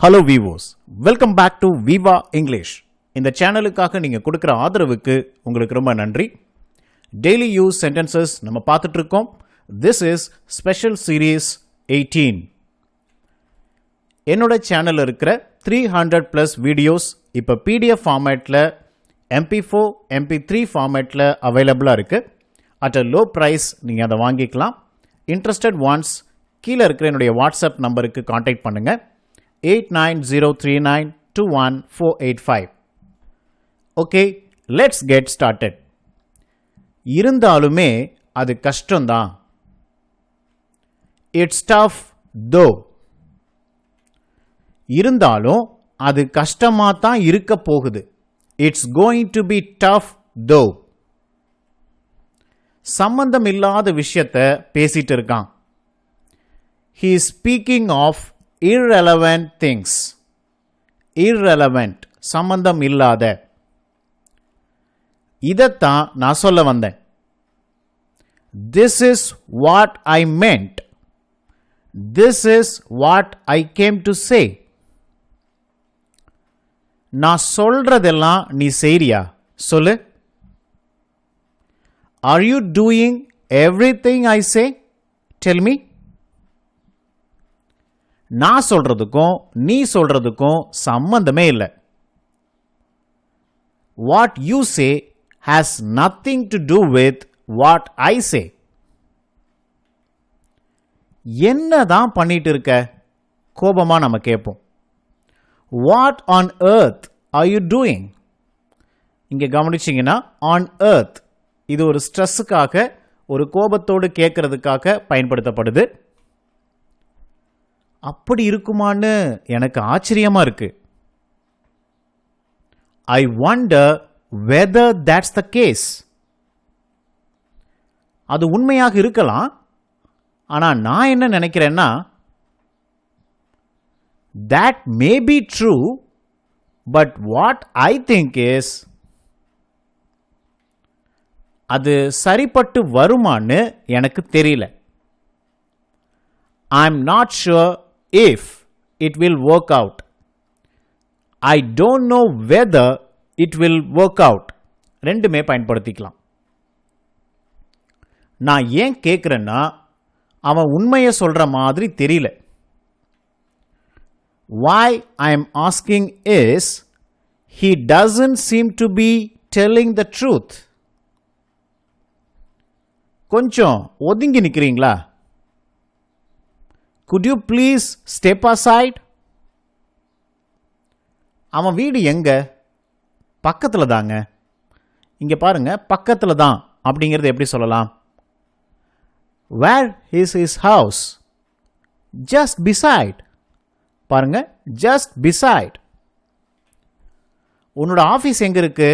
Hello Vivos, welcome back to Viva English. இந்த சேனலுக்காக நீங்கள் கொடுக்குற ஆதரவுக்கு உங்களுக்கு ரொம்ப நன்றி. டெய்லி யூஸ் சென்டென்சஸ் நம்ம பார்த்துட்டு இருக்கோம். This is special series 18. என்னோட சேனலில் இருக்கிற 300+ வீடியோஸ் இப்போ PDF ஃபார்மேட்டில், MP4, MP3 ஃபார்மேட்டில் அவைலபிளாக இருக்குது. அட் அ லோ ப்ரைஸ் நீங்கள் அதை வாங்கிக்கலாம். இன்ட்ரெஸ்டட் ஒன்ஸ் கீழே இருக்கிற என்னுடைய வாட்ஸ்அப் நம்பருக்கு கான்டாக்ட் பண்ணுங்கள். 8903921485. Okay, let's get started. இருந்தாலுமே அது கஷ்டம்தான். It's tough though. இருந்தாலும் அது கஷ்டமா தான் இருக்க போகுது. It's going to be tough though. சம்பந்தம் இல்லாத விஷயத்தை பேசிட்டு இருக்கான். He is speaking of irrelevant things. Irrelevant, சம்பந்தம் இல்லாத. இதத்தான் நான் சொல்ல வந்தேன். This is what I meant. This is what I came to say. நான் சொல்றதெல்லாம் நீ செய்றியா? சொல்லு. Are you doing everything I say? Tell me. நான் சொல்றதுக்கும் நீ சொல்றதுக்கும் சம்பந்தமே இல்லை. What you say has nothing to do with what I say. என்னதான் பண்ணிட்டு இருக்க? கோபமா நம்ம கேட்போம். What on earth are you doing? இங்க கவனிச்சீங்கன்னா on earth இது ஒரு ஸ்ட்ரெஸ்ஸுக்காக, ஒரு கோபத்தோடு கேட்கறதுக்காக பயன்படுத்தப்படுது. அப்படி இருக்குமான்னு எனக்கு ஆச்சரியமா இருக்கு. I wonder whether that's the case. அது உண்மையாக இருக்கலாம். ஆனா நான் என்ன நினைக்கிறேன்னா, that may be true, but what I think is, அது சரிப்பட்டு வருமான்னு எனக்கு தெரியல. I'm not sure if it will work out. I don't know whether it will work out. ரெண்டுமே பயன்படுத்திக்கலாம். நான் ஏன் கேட்கிறேன்னா, அவன் உண்மையை சொல்ற மாதிரி தெரியல. Why I am asking is, he doesn't seem to be telling the truth. கொஞ்சம் ஒதுங்கி நிக்கிறீங்களா? Could you please step aside? அவன் வீடு எங்க? பக்கத்துல தாங்க. இங்க பாருங்க, பக்கத்துல தான் அப்படிங்கிறது எப்படி சொல்லலாம்? Where is his house? Just beside. பாருங்க, just beside. உன்னோட ஆபீஸ் எங்க இருக்கு?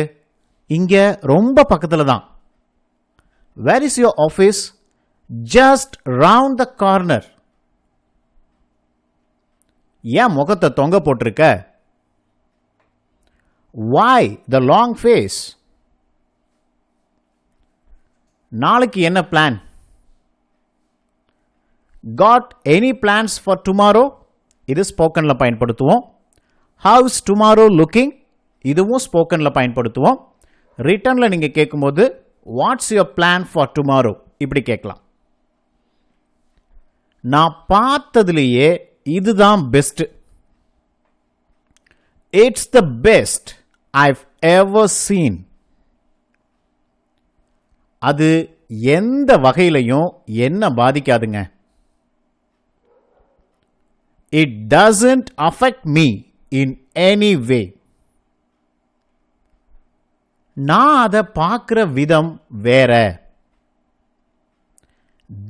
இங்க ரொம்ப பக்கத்துல தான். Where is your office? Just round the corner. ஏன் முகத்தை தொங்க போட்டிருக்க? Why the long face? நாளைக்கு என்ன plan? Got any plans for tomorrow? இது ஸ்போக்கன்ல பயன்படுத்துவோம். How's tomorrow looking? இதுவும் ஸ்போக்கன்ல பயன்படுத்துவோம். ரிட்டன்ல நீங்க கேட்கும்போது What's your plan for tomorrow? இப்படி கேட்கலாம். நான் பார்த்ததுலேயே இதுதான் best. It's the best I've ever seen. அது எந்த வகையிலையும் என்ன பாதிக்காதுங்க. It doesn't affect me in any way. நான் அதை பார்க்கிற விதம் வேற.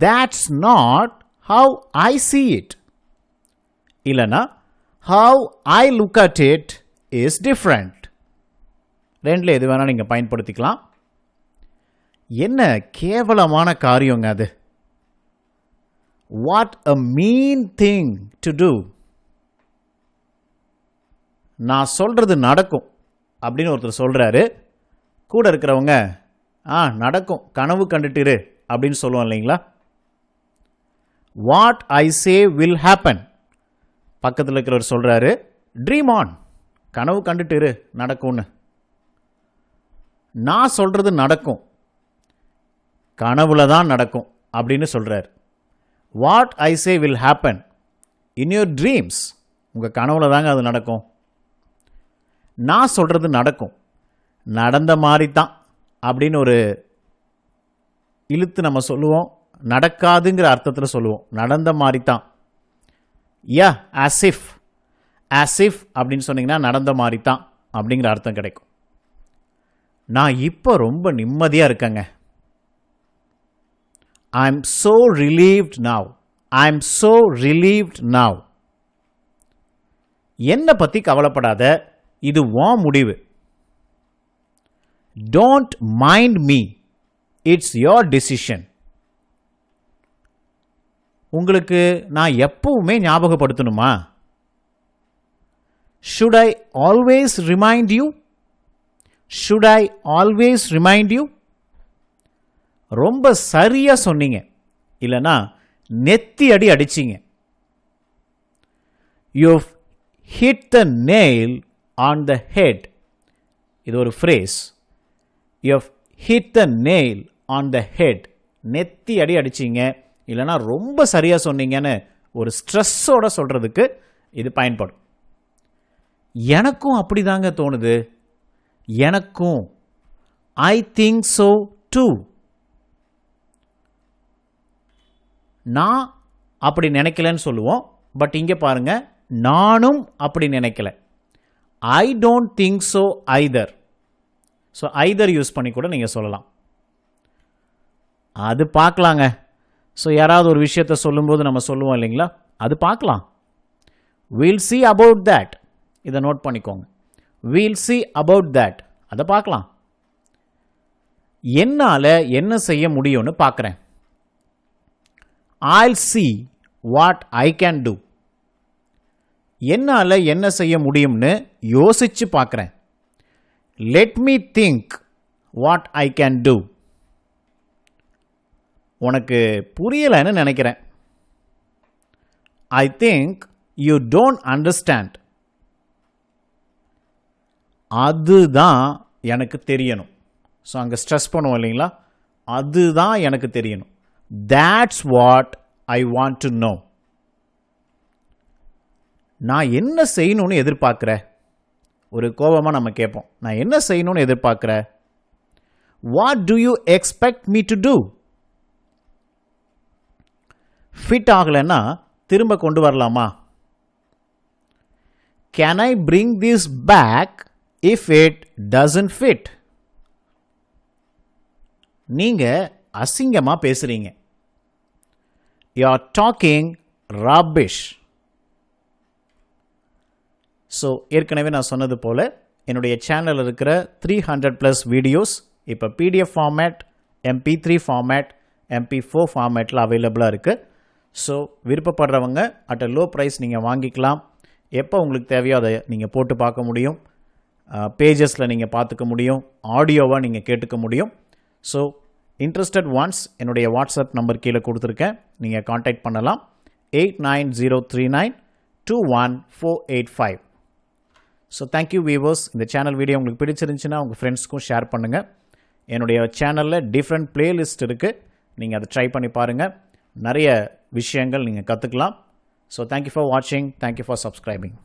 That's not how I see it. இல்லனா how I look at it is different. ரெண்டுல எது வேணா நீங்க பயன்படுத்திக்கலாம். என்ன கேவலமான காரியங்க அது. What a mean thing to do. நான் சொல்றது நடக்கும் அப்படின்னு ஒருத்தர் சொல்றாரு. கூட இருக்கிறவங்க நடக்கும், கனவு கண்டுட்டு அப்படின்னு சொல்லுவோம் இல்லைங்களா? What I say will happen. பக்கத்தில் இருக்கிறவர் சொல்கிறாரு, ட்ரீம் ஆன், கனவு கண்டுட்டு இரு, நடக்கும்னு. நான் சொல்கிறது நடக்கும், கனவுல தான் நடக்கும் அப்படின்னு சொல்கிறார். What I say will happen in your dreams, உங்கள் கனவுல தாங்க அது நடக்கும். நான் சொல்கிறது நடக்கும், நடந்த மாதிரி தான் அப்படின்னு ஒரு இழுத்து நம்ம சொல்லுவோம். நடக்காதுங்கிற அர்த்தத்தில் சொல்லுவோம், நடந்த மாதிரி தான். யா ஆசிஃப், ஆசிஃப் அப்படின்னு சொன்னீங்கன்னா நடந்த மாதிரி தான் அப்படிங்கிற அர்த்தம் கிடைக்கும். நான் இப்போ ரொம்ப நிம்மதியாக இருக்கேங்க. I am so relieved now. I am so relieved now. என்னை பற்றி கவலைப்படாத, இது உன் முடிவு. Don't mind me, it's your decision. உங்களுக்கு நான் எப்பவுமே ஞாபகப்படுத்தணுமா? Should I always remind you? Should I always remind you? ரொம்ப சரியா சொன்னீங்க, இல்லைனா நெத்தி அடி அடிச்சிங்க. You've hit the nail on the head. இது ஒரு phrase. You've hit the nail on the head. நெத்தி அடி அடிச்சிங்க, இல்லைனா ரொம்ப சரியா சொன்னீங்கன்னு ஒரு ஸ்ட்ரெஸ்ஸோட சொல்றதுக்கு இது பயன்படும். எனக்கும் அப்படிதாங்க தோணுது, எனக்கும். I think so too. நான் அப்படி நினைக்கலன்னு சொல்லுவோம். பட் இங்கே பாருங்க, நானும் அப்படி நினைக்கல. I don't think so Hyder. So Hyder use பண்ணி கூட நீங்கள் சொல்லலாம். அது பார்க்கலாங்க. ஸோ யாராவது ஒரு விஷயத்தை சொல்லும்போது நம்ம சொல்லுவோம் இல்லைங்களா, அது பார்க்கலாம். We'll see about that. இதை நோட் பண்ணிக்கோங்க. We'll see about that. அதை பார்க்கலாம். என்னால் என்ன செய்ய முடியும்னு பார்க்குறேன். I'll see what I can do. என்னால் என்ன செய்ய முடியும்னு யோசிச்சு பார்க்குறேன். Let me think what I can do. உனக்கு புரியலைன்னு நினைக்கிறேன். I think you don't understand. அதுதான் எனக்கு தெரியணும். ஸோ அங்கே ஸ்ட்ரெஸ் பண்ணுவோம் இல்லைங்களா, அதுதான் எனக்கு தெரியணும். That's what I want to know. நான் என்ன செய்யணும்னு எதிர்பார்க்குற? ஒரு கோபமாக நம்ம கேட்போம், நான் என்ன செய்யணும்னு எதிர்பார்க்குற? What do you expect me to do? Fit ஆகலைன்னா திரும்ப கொண்டு வரலாமா? Can I bring this back if it doesn't fit? நீங்கள் அசிங்கமாக பேசுகிறீங்க. You are talking rubbish. So ஏற்கனவே நான் சொன்னது போல் என்னுடைய சேனலில் இருக்கிற 300+ வீடியோஸ் இப்போ PDF format, MP3 format, MP4 ஃபார்மேட்டில் அவைலபிளாக இருக்குது. ஸோ விருப்பப்படுறவங்க அட் அ லோ ப்ரைஸ் நீங்கள் வாங்கிக்கலாம். எப்போ உங்களுக்கு தேவையோ அதை நீங்கள் போட்டு பார்க்க முடியும். பேஜஸில் நீங்கள் பார்த்துக்க முடியும், ஆடியோவாக நீங்கள் கேட்டுக்க முடியும். ஸோ இன்ட்ரெஸ்டட் ஒன்ஸ் என்னுடைய வாட்ஸ்அப் நம்பர் கீழே கொடுத்துருக்கேன், நீங்கள் காண்டாக்ட் பண்ணலாம். 8903921485. So thank you viewers. இந்த சேனல் வீடியோ உங்களுக்கு பிடிச்சிருந்துச்சுன்னா உங்கள் ஃப்ரெண்ட்ஸ்க்கும் ஷேர் பண்ணுங்கள். என்னுடைய சேனலில் டிஃப்ரெண்ட் பிளேலிஸ்ட் இருக்குது, நீங்கள் அதை ட்ரை பண்ணி பாருங்கள். நிறைய விஷயங்கள் நீங்கள் கற்றுக்கலாம். ஸோ தேங்க்யூ ஃபார் வாட்சிங், தேங்க்யூ ஃபார் சப்ஸ்கிரைபிங்.